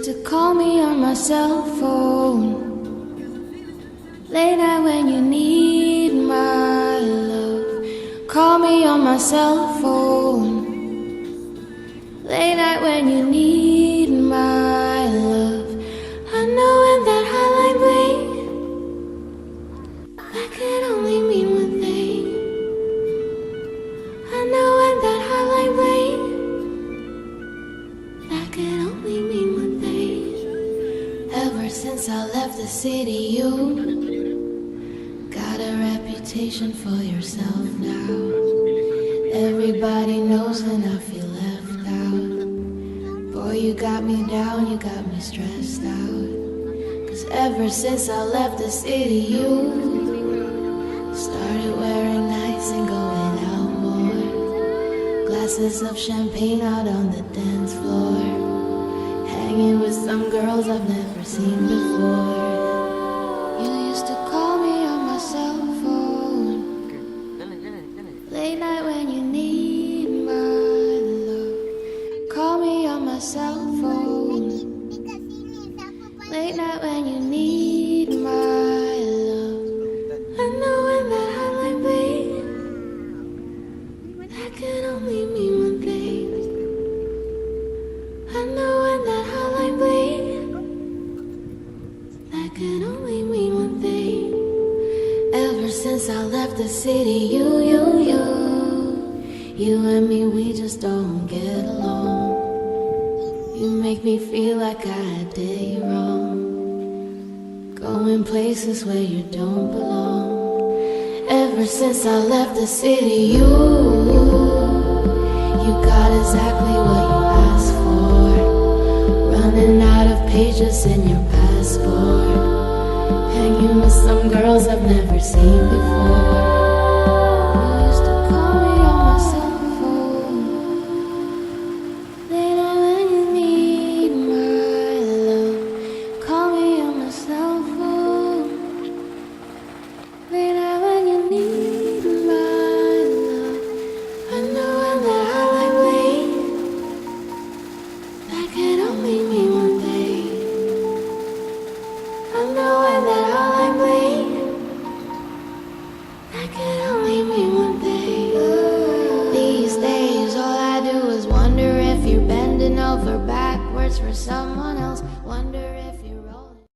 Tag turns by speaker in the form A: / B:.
A: used to call me on my cell phone late night when you need my love. Call me on my cell phone late night when you need my love. I know when that hotline bling, that can only mean one thing. I know when that hotline bling, that can only mean one thing. Ever since I left the city, you got a reputation for yourself now. Everybody knows when I feel left out. Boy, you got me down, you got me stressed out. 'Cause ever since I left the city, you started wearing nice and going out more. Glasses of champagne out on the dance floor, hanging with some girls I've never seen before. You used to call me on my cell phone late night when you need my love. Call me on my cell phone late night when you need my love. I know when that hotline bling, that can only mean one thing. I know when that hotline bling, that can only mean one thing. Ever since I left the city, you and me, we just don't get along. You make me feel like I did you wrong, going places where you don't belong. Ever since I left the city, you got exactly what you asked for, running out of pages in your passport, hanging with some girls I've never seen before. You used to call me on my cell phone late night when you need my love. Call me on my cell phone late night when you need my love. I know when that hotline bling, that can only mean one thing. I know when that hotline bling, that can only mean one thing. These days all I do is wonder if you're bending over backwards for someone else. Wonder